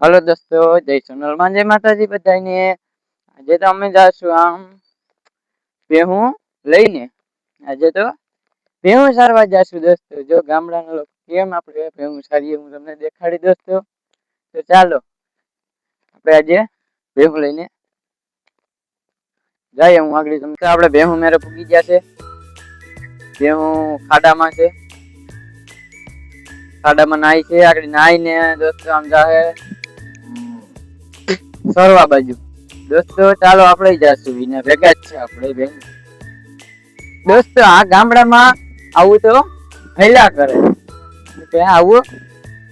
Hello દોસ્તો, જય સોનલમાં, જય માતાજી બધાને. આજે તો અમે જાશું આમ ભેહું લઈને. આજે તો ભેહું સારવા જાશું દોસ્તો. જો ગામડાના લોકો કેમ આપણે ભેહું સારીએ હું તમને દેખાડી દોસ્તો. તો ચાલો આપણે આજે ભેહું લઈને જઈએ. હું આગળ તમને આપણે ભેહું મેરે પૂગી ગયા છે. ભેહું ખાડામાં છે. ખાડામાં નાઈ છે. આગળ નાઈને દોસ્તો આમ જાહે સરવા બાજુ. દોસ્તો ચાલો આપણે જાશું. એને ભેગા જ છે આપણે બેન. દોસ્તો આ ગામડામાં આવું તો હૈલા કરે કે આવું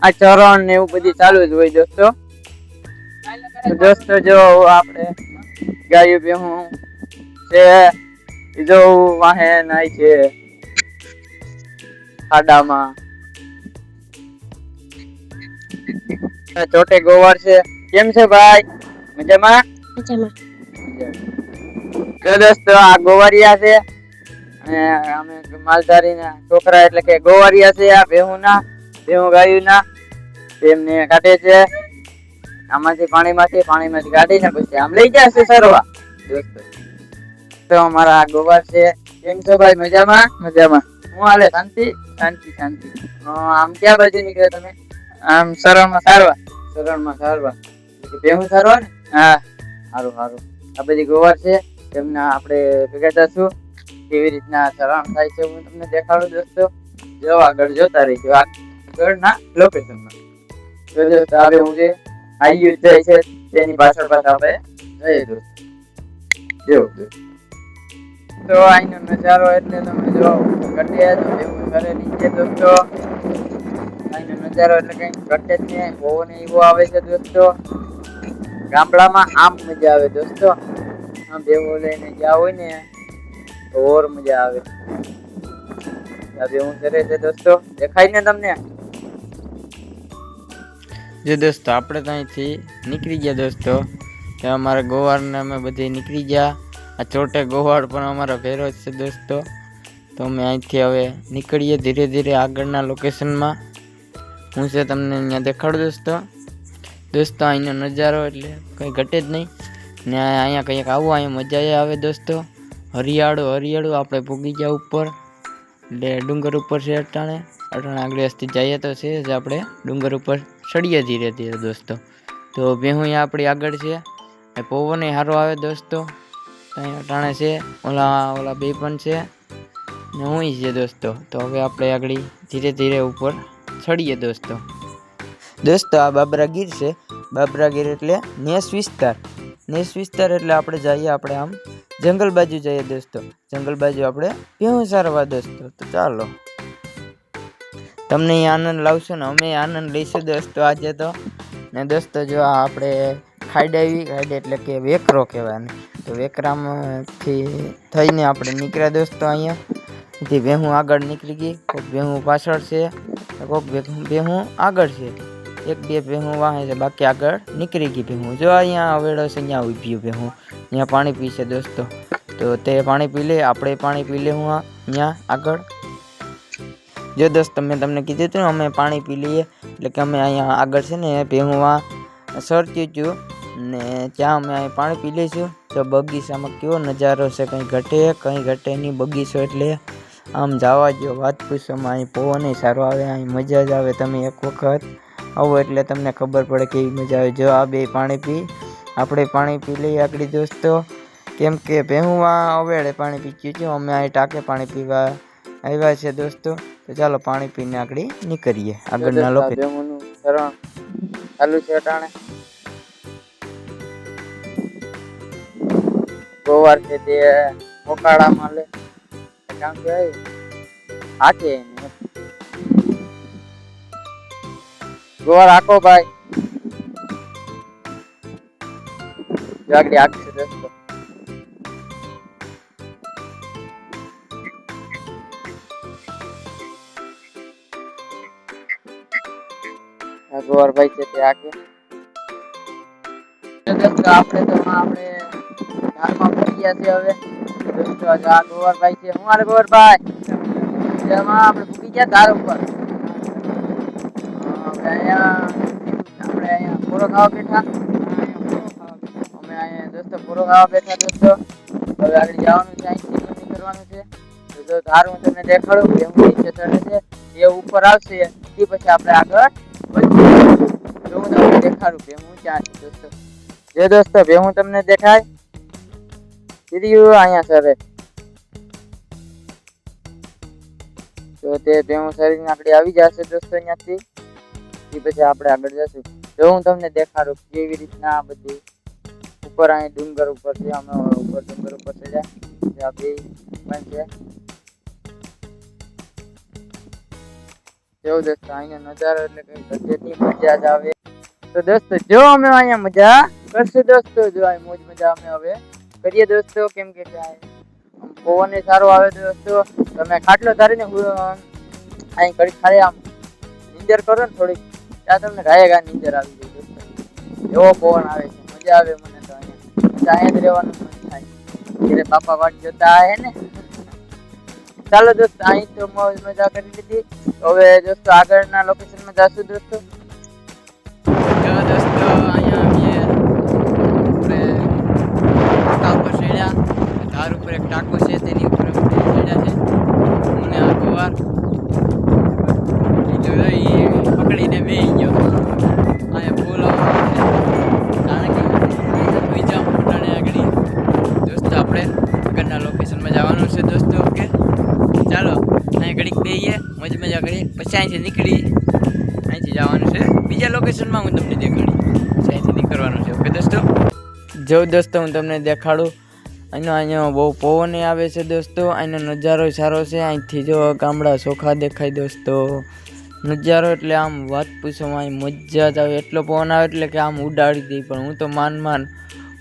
આ ચરણ ને એવું બધું ચાલુ જ હોય દોસ્તો. દોસ્તો જો આપણે ગાયું ભેહું છે જો વાહે નાય છે ખાડામાં. ચોટે ગોવાર છે. કેમ છે ભાઈ? મજામાં? મજામાં. દોસ્તો આ ગોવારિયા છે અને અમે માલધારીના છોકરા એટલે કે ગોવારિયા છે. આ ભેહું ગાયુંના તેમને કાઢે છે આમાંથી પાણીમાંથી કાઢીને પછી આમ લઈ જશે સરવા. દોસ્તો તો અમારા ગોવાર છે. કેમ છો ભાઈ? મજામાં? મજામાં. હું હાલે? શાંતિ? શાંતિ. આમ ક્યાં બાજુ નીકળ્યા તમે? આમ સરળમાં સારવા. ભેહું સારવા ને? હા. સારું. આ બધી ગોવાર છે. તેમના આપણે ભેગા થશું. કેવી રીતના ચરણ થાય છે હું તમને દેખાડું દોસ્તો. જો આગળ જોતા રહીજો આગળના લોકેશનમાં. તો દોસ્તો આ ભેહું છે આયુ જાય છે તેની પાછળ આપણે જઈએ દોસ્તો. જો તો અહીંનો નજારો એટલે તમે જો ઘટે તો ભેહું કરેલી છે દોસ્તો. અહીંનો નજારો એટલે કઈ ઘટે જ નહીં. પવન એવો આવે છે દોસ્તો. ગામડામાં આમ મજા આવે દોસ્તો. આમ ભેહું લઈને ગયા હોય ને તો ઓર મજા આવે. આ ભેહું કરે છે દોસ્તો. દેખાય ને તમને? જો દોસ્તો આપણે તો અહીંથી નીકળી ગયા દોસ્તો. ત્યાં અમારા ગોવાળને અમે બધી નીકળી ગયા. આ ચોટે ગોવાળ પણ અમારો ભેરો જ છે દોસ્તો. તો અમે અહીંથી હવે નીકળીએ ધીરે ધીરે આગળના લોકેશનમાં. હું છે તમને અહીંયા દેખાડું દોસ્તો. અહીંનો નજારો એટલે કંઈ ઘટે જ નહીં ને. અહીંયા કંઈક આવું અહીંયા મજા આવે દોસ્તો. હરિયાળું આપણે પૂગી ગયા ઉપર એટલે ડુંગર ઉપર છે. અટાણે આગળ હસ્તી જઈએ તો છે જ આપણે ડુંગર ઉપર ચડીએ ધીરે ધીરે દોસ્તો. તો ભેહું અહીંયા આપણી આગળ છે. પવન સારો આવે દોસ્તો. અહીંયા અટાણે છે ઓલા બે પણ છે ને હું છે દોસ્તો. તો હવે આપણે આગળ ધીરે ધીરે ઉપર ચડીએ દોસ્તો. આ બાબરા ગીર છે. બાબરા ગીર એટલે નેસ વિસ્તાર એટલે આપણે જઈએ આપણે આમ જંગલ બાજુ જઈએ દોસ્તો. જંગલ બાજુ આપણે ભેહું સારવા દોસ્તો. તો ચાલો તમને આનંદ લાવશો ને અમે આનંદ લઈશું દોસ્તો આજે તો. ને દોસ્તો જો આપણે ખાડ એટલે કે વેકરો કહેવાય ને. તો વેકરામાંથી થઈને આપણે નીકળ્યા દોસ્તો. અહીંયાથી ભેહું આગળ નીકળી ગઈ. કોઈક ભેહું પાછળ છે, કોઈક ભેહું આગળ છે. એક બે ભેહું વાહે છે, બાકી આગળ નીકળી ગઈ ભેહું. જો અહીંયા અવેડો છે, અહીંયા ઊભી ભેહું. અહીંયા પાણી પીશે દોસ્તો. તો તે પાણી પી લે, આપણે પાણી પી લે. હું અહીંયા આગળ જો દોસ્તો મેં તમને કીધું હતું અમે પાણી પી લઈએ એટલે કે અમે અહીંયા આગળ છે ને ભેહું સરચ્યું છું ને ત્યાં અમે અહીં પાણી પી લઈશું. તો બગીચામાં કેવો નજારો છે, કંઈ ઘટે નહીં. બગીચો એટલે આમ જવા જો વાત પૂછવામાં. અહીં પવન સારો આવે, અહીં મજા જ આવે. તમે એક વખત આવો એટલે તમને ખબર પડે કેવી મજા આવે. જો આ બે આપણે પાણી પી લઈએ આગળ દોસ્તો. કેમ કે ભેહું અવેડે પાણી પી ગયું છે. અમે અહીં ટાંકે પાણી પીવા આવ્યા છે દોસ્તો. તો ચાલો પાણી પીને આગળ નીકળીએ આગળના લોકો. ભેહુંનું શરણ ચાલુ છે અટાણે. ગોવાર છે તે મોકાળામાં લે કામ કહેવાય હાથે ગોવાર આખો ભાઈ આગળ આગળ દોસ્તો. ગોવારભાઈ છે તે આગળ. આપણે ધારમાં પડી ગયા છે હવે દોસ્તો. આ ગોવારભાઈ છે. હું હાલે ગોવારભાઈ? જેમાં આપણે પૂકી ગયા ધાર ઉપર. આપણે અહીંયા પૂરો ખાવા બેઠા. અમે અહીંયા દોસ્તો પૂરો ખાવા બેઠા દોસ્તો. હવે આગળ જવાનું છે, અહીંથી બંધ કરવાનું છે. તો જો ધાર હું તમને દેખાડું કે હું નીચે ચડે છે એ ઉપર આવશે એ પછી આપણે આગળ વધીએ. જો હું તમને દેખાડું કે હું ક્યાં છું દોસ્તો. જે દોસ્તો બે હું તમને દેખાય સીધું અહીંયા સરે. તો તે ભેહું શરીર આકડી આવી જશે દોસ્તો અહીંયાથી. એ પછી આપણે આગળ જશું. જો હું તમને દેખાડું કેવી રીતના આ બધી ઉપર અહીં ડુંગર ઉપર છે. અમે ઉપર ડુંગર ઉપર ચડ્યા ત્યાં બે પણ છે. જો દોસ્તો અહીંયા નજારો એટલે કઈ ગજબની મજા જ આવે. તો દોસ્તો જો અમે અહીંયા મજા કરશું દોસ્તો. જો અહીં મોજ મજા અમે હવે કરીએ દોસ્તો. કેમ કે પવન સારો આવે દોસ્તો. તમે ખાટલો ધારીને અહીં ઘડી ખાલી આમ નીંદર કરો ને થોડીક ત્યાં તમને ઘાયે નીંદર આવી જાય દોસ્તો. એવો પવન આવે છે, મજા આવે મને તો. અહીંયા જ રહેવાનું મન થાય. ઘરે પાપા વાટ જોતા હે ને. ચાલો દોસ્તો અહીં તો મોજ મજા કરી લીધી. હવે દોસ્તો આગળના લોકેશનમાં જશું દોસ્તો. જો દોસ્તો અહીંયા અમે ટાંકા ઉપર ચડ્યા. ધાર ઉપર એક ટાંકો છે તેની ઉપર ચડ્યા છે. મને આ ગોવાર પકડીને બેસી ગયો. અહીંયા ફૂલ કારણ કે બીજા મોટાને આગળ દોસ્તો આપણે આગળના લોકેશનમાં જવાનું છે દોસ્તો. ઓકે ચાલો અહીં ઘડીક બેસીએ, મોજ મજા કરીએ, પછી અહીંથી નીકળી અહીંથી જવાનું છે બીજા લોકેશનમાં. હું તમને દેખાડી પછી અહીંથી નીકળવાનું છે. ઓકે દોસ્તો જો દોસ્તો હું તમને દેખાડું. અહીંયા બહુ પવન આવે છે દોસ્તો. અહીંનો નજારો સારો છે. અહીંથી જો ગામડા ચોખા દેખાય દોસ્તો. નજારો એટલે આમ વાત પૂછો, અહીં મજા જ આવે. એટલો પવન આવે એટલે કે આમ ઉડાડી દઈ. પણ હું તો માન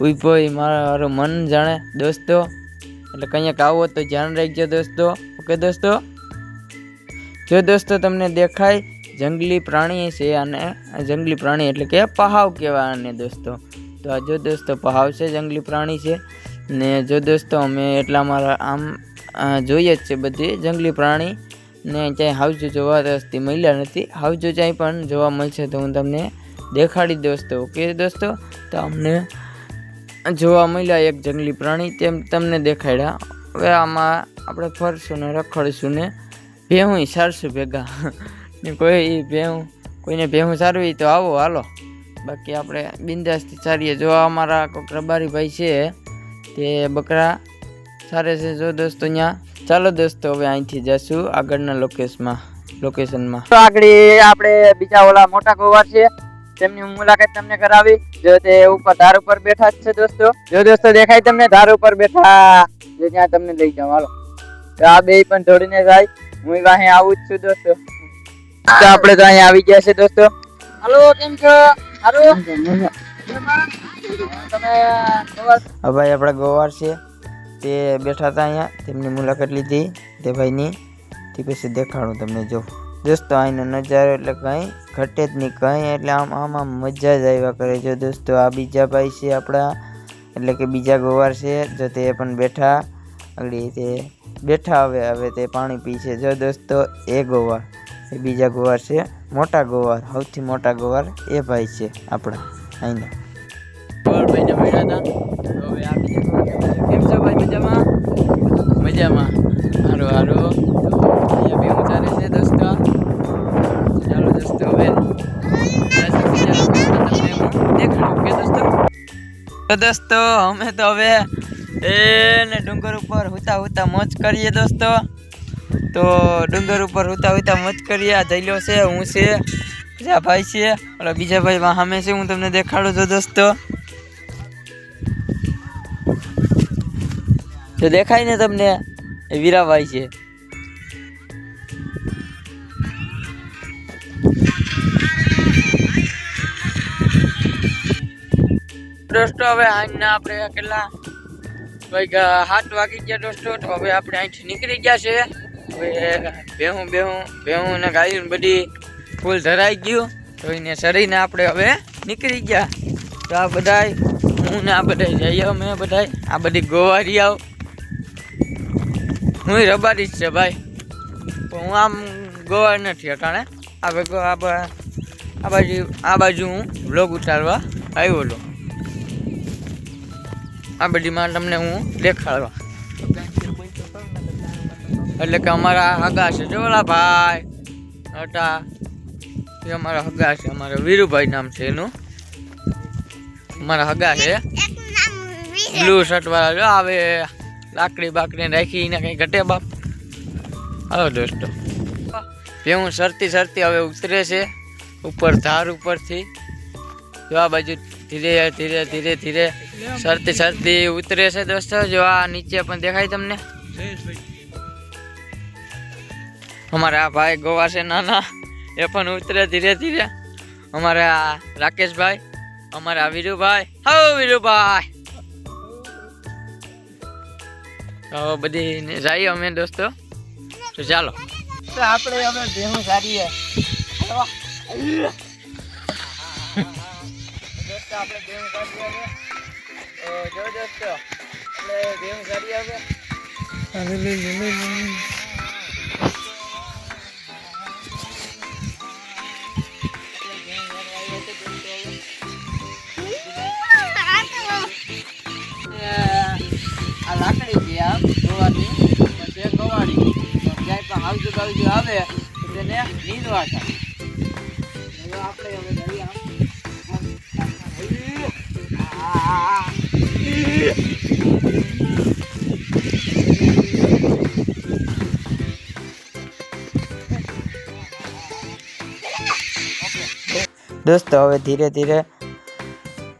ઉભો મારું મન જાણે દોસ્તો. એટલે કંઈક આવો તો ધ્યાન રાખજો દોસ્તો. ઓકે દોસ્તો જો દોસ્તો તમને દેખાય જંગલી પ્રાણી છે. અને જંગલી પ્રાણી એટલે કે પહાવ કહેવાય આને દોસ્તો. તો આ જો દોસ્તો પહાવ છે, જંગલી પ્રાણી છે. ને જો દોસ્તો અમે એટલા મારા આમ જોઈએ જ છે બધી જંગલી પ્રાણી. ને ક્યાંય હાવજુ જોવા રસ્તી મળ્યા નથી. હાવજુ ક્યાંય પણ જોવા મળશે તો હું તમને દેખાડી દોસ્તો. ઓકે દોસ્તો તો અમને જોવા મળ્યા એક જંગલી પ્રાણી તેમ તમને દેખાડ્યા. હવે આમાં આપણે ફરશું ને રખડશું ને ભેહું સારશું ભેગા. ને કોઈને ભેહું સારવી તો આવો હાલો. બાકી આપણે બિંદાસથી સારીએ. જો અમારા કોઈક રબારી ભાઈ છે તે બકરા સારે છે જો દોસ્તો અહીંયા. ચાલો દોસ્તો હવે અહીંથી જશું આગળના લોકેશનમાં. આગળ આપણે બીજા ઓલા મોટા ગોવાર છે તેમની મુલાકાત તમને કરાવી. જો તે ઉપર ધાર ઉપર બેઠા છે દોસ્તો. જો દોસ્તો દેખાય તમને ધાર ઉપર બેઠા. જો ત્યાં તમને લઈ જાઉં હાલો. આ બે પણ દોડીને જાય. હું અહીં આવું જ છું દોસ્તો. તો આપણે તો અહીંયા આવી ગયા છે દોસ્તો. હાલો કેમ છો? સારું તમે ભાઈ આપણા ગોવાર છે તે બેઠા હતા અહીંયા. તેમની મુલાકાત લીધી તે ભાઈની. તે પછી દેખાડું તમને. જો દોસ્તો અહીંનો નજારો એટલે કંઈ ઘટે જ નહીં કંઈ. એટલે આમ મજા જ આવ્યા કરે. જો દોસ્તો આ બીજા ભાઈ છે આપણા એટલે કે બીજા ગોવાર છે. જો તે પણ બેઠા આગળ તે બેઠા હવે તે પાણી પી છે. જો દોસ્તો એ ગોવાર એ બીજા ગોવાર છે. મોટા ગોવાર સૌથી મોટા ગોવાર એ ભાઈ છે આપણા અહીંના. ભાઈને મળ્યા હતા. તો હવે આ બીજા ગોવાર કેમ છો ભાઈ? મજામાં સારું. તો અહીંયા બી ચાલે છે દોસ્તો. ચાલો દોસ્તો હવે દોસ્તો અમે તો હવે એને ડુંગર ઉપર હુતા મોજ કરીએ દોસ્તો. તો ડુંગર ઉપર હુતા મોજ કરીએ. આ જઈલો છે, હું છે, બીજા ભાઈ છે, ઓલા બીજા ભાઈ સામે છે. હું તમને દેખાડું છું દોસ્તો. તો દેખાય ને તમને એ વીરાભાઈ છે. દોસ્તો હવે આજના આપણે કેટલા 7 વાગી ગયા દોસ્તો. તો હવે આપણે અહીંથી નીકળી ગયા છે. હવે ભેહું ને ગાયું બધી ફૂલ ધરાઈ ગયું. તો એને શરીને આપણે હવે નીકળી ગયા. તો આ બધાય હું ને આ બધાય જઈએ અમે બધાય. આ બધી ગોવારીયાઓ હું રબારી જ છે ભાઈ. પણ હું આમ ગોવાર નથી અટાણે. આ બાજુ હું વ્લોગ ઉતારવા આવ્યો હતો. આ બધીમાં તમને હું દેખાડવા, એટલે કે અમારા હગા છે જોલા ભાઈ હતા એ અમારા હગા છે. અમારા વીરુભાઈ નામ છે એનું, અમારા હગા છે. બ્લુ શર્ટ વાળા જો આવે, લાકડી બાકડી રાખીને કઈ ઘટે બાપ. હાલો દોસ્તો, હું સરતી હવે ઉતરે છે ઉપર ધાર ઉપરથી. જો આ બાજુ ધીરે ધીરે ધીરે ધીરે સરતી ઉતરે છે દોસ્તો. જો આ નીચે પણ દેખાય તમને. અમારા આ ભાઈ ગોવા છે નાના, એ પણ ઉતરે ધીરે ધીરે. અમારા રાકેશભાઈ, અમારા વીરુભાઈ, હાઉ વીરુભાઈ. તો બધી જઈએ અમે દોસ્તો. તો ચાલો, તો આપણે હવે ભેહું સારીએ દોસ્તો. આપણે ભેહું સારીએ હવે. તો જો દોસ્તો આપણે ભેહું સારીએ હવે. આ લાકડી છે આ ગોવાની, પછી ગવાડી જાય પણ આવજુ આવે તો તેને નીંદવા થાય. આપણે હવે જઈએ દોસ્તો. હવે ધીરે ધીરે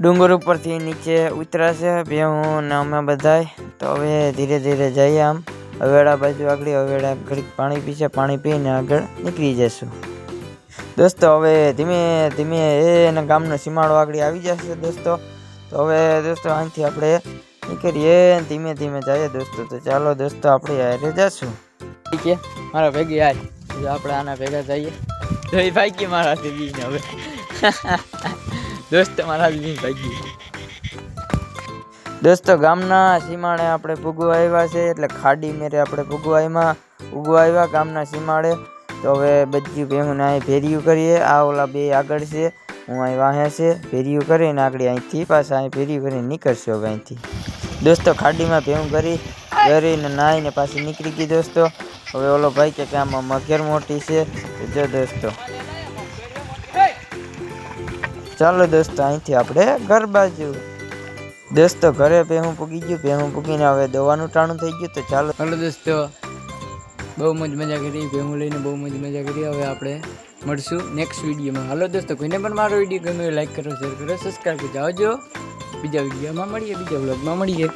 ડુંગર ઉપરથી નીચે ઉતરાશે ભેહું ને અમે બધાય. તો હવે ધીરે ધીરે જઈએ આમ હવેડા બાજુ આગળ. હવેડા ઘડીક પાણી પીશે, પાણી પીને આગળ નીકળી જશું દોસ્તો. હવે ધીમે ધીમે એના ગામનો સીમાડો આગળ આવી જશે દોસ્તો. તો હવે દોસ્તો અહીંથી આપણે નીકળીએ, ધીમે ધીમે જઈએ દોસ્તો. તો ચાલો દોસ્તો આપણે હારે જશું. ઠીક છે મારા ભેગી યાર, આપણે આના ભેગા જઈએ. જઈ ભાઈ મારાથી બીને હવે દોસ્તો મારા બી ભાગી. દોસ્તો ગામના સીમાડે આપણે પૂગવા આવ્યા છે, એટલે ખાડી મેરે આપણે પૂગવા આવ્યા ગામના સીમાડે. તો હવે બધી ભેહું અહીં ભેરિયું કરીએ. આ ઓલા બે આગળ છે, હું અહીં વાહે છે. ભેરિયું કરીને આગળ અહીંથી પાછા અહીં ભેરિયું કરીને નીકળશે હવે અહીંથી દોસ્તો. ખાડીમાં ભેહું કરીને નાહીને પાછી નીકળી ગઈ દોસ્તો. હવે ઓલો ભાઈ કે આમાં મગર મોટી છે. જો દોસ્તો ચાલો દોસ્તો અહીંથી આપણે ઘર બાજુ. દોસ્તો ઘરે ભેહું પૂગી ગયું. ભેહું પૂગીને હવે દવાનું ટાણું થઈ ગયું. તો ચાલો દોસ્તો, બહુ મજા કરી. ભેહું લઈને બહુ મજા કરી. હવે આપણે મળશું નેક્સ્ટ વિડીયોમાં. હાલો દોસ્તો, કોઈને પણ મારો વિડીયો ગમે લાઈક કરો, શેર કરો, સબસ્ક્રાઈબ કરજો. આવજો, બીજા વિડીયોમાં મળીએ, બીજા વ્લોગમાં મળીએ.